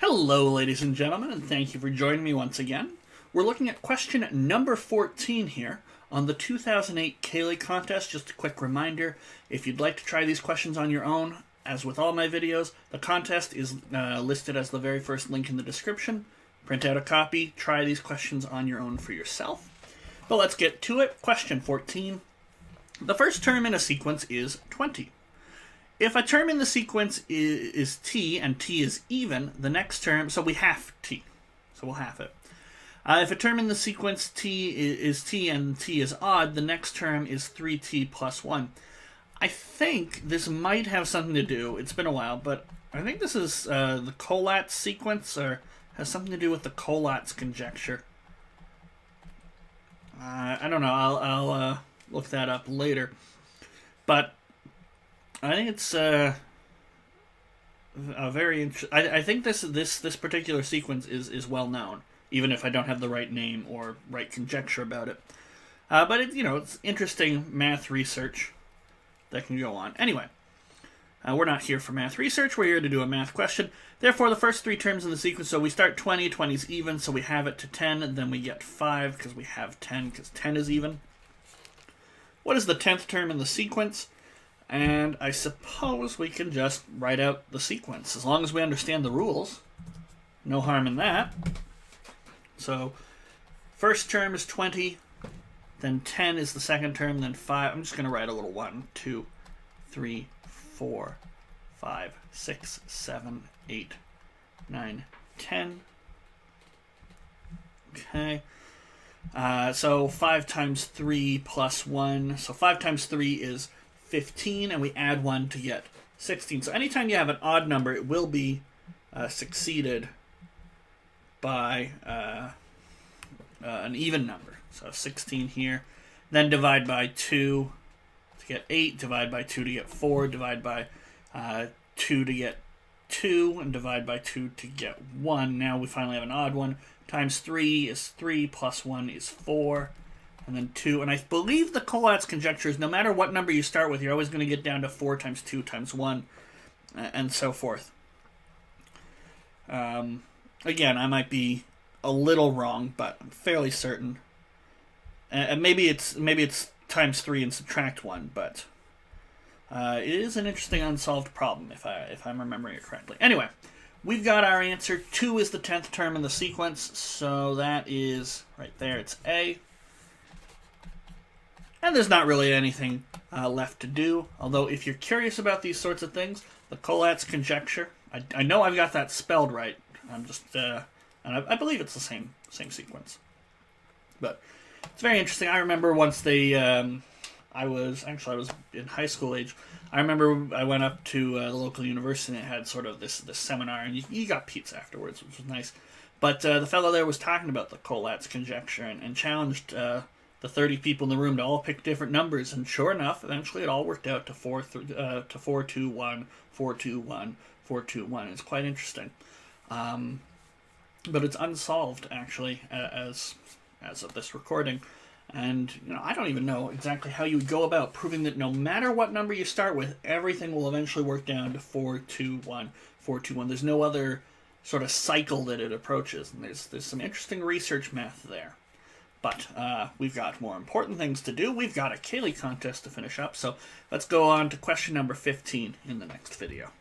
Hello, ladies and gentlemen, and thank you for joining me once again. We're looking at question number 14 here on the 2008 Cayley contest. Just a quick reminder, if you'd like to try these questions on your own, as with all my videos, the contest is listed as the very first link in the description. Print out a copy, try these questions on your own for yourself. But let's get to it. Question 14. The first term in a sequence is 20. If a term in the sequence is t, and t is even, the next term, so we half t, so we'll half it. If a term in the sequence t is t and t is odd, the next term is 3t plus 1. I think this might have something to do, it's been a while, but I think this is the Collatz sequence, or has something to do with the Collatz conjecture. I don't know, I'll look that up later. But I think it's a very interesting. I think this particular sequence is well known, even if I don't have the right name or right conjecture about it. But it's interesting math research that can go on. Anyway, we're not here for math research. We're here to do a math question. Therefore, the first three terms in the sequence. So we start 20. 20 is even, so we have it to 10, and then we get 5 because we have 10 because 10 is even. What is the 10th term in the sequence? And I suppose we can just write out the sequence. As long as we understand the rules, no harm in that. So, first term is 20, then 10 is the second term, then 5. I'm just going to write a little 1, 2, 3, 4, 5, 6, 7, 8, 9, 10. Okay. So 5 times 3 plus 1. So 5 times 3 is 15, and we add 1 to get 16. So anytime you have an odd number, it will be succeeded by an even number. So 16 here. Then divide by 2 to get 8, divide by 2 to get 4, divide by 2 to get 2, and divide by 2 to get 1. Now we finally have an odd one. Times 3 is 3, plus 1 is 4. And then 2, and I believe the Collatz conjecture is no matter what number you start with, you're always going to get down to 4 times 2 times 1, and so forth. Again, I might be a little wrong, but I'm fairly certain. And maybe it's times 3 and subtract 1, but it is an interesting unsolved problem if I'm remembering it correctly. Anyway, we've got our answer. 2 is the 10th term in the sequence, so that is right there. It's A. And there's not really anything left to do. Although, if you're curious about these sorts of things, the Collatz conjecture, I know I've got that spelled right. I'm just, and I believe it's the same sequence. But it's very interesting. I remember once I was in high school age. I remember I went up to the local university and it had sort of this seminar, and you got pizza afterwards, which was nice. But the fellow there was talking about the Collatz conjecture and challenged the 30 people in the room to all pick different numbers, and sure enough, eventually it all worked out to 4, 2, 1, 4, 2, 1, 4, 2, 1. It's quite interesting. But it's unsolved, actually, as of this recording. And, I don't even know exactly how you would go about proving that no matter what number you start with, everything will eventually work down to 4, 2, 1, 4, 2, 1. There's no other sort of cycle that it approaches, and there's some interesting research math there. But we've got more important things to do. We've got a Cayley contest to finish up, so let's go on to question number 15 in the next video.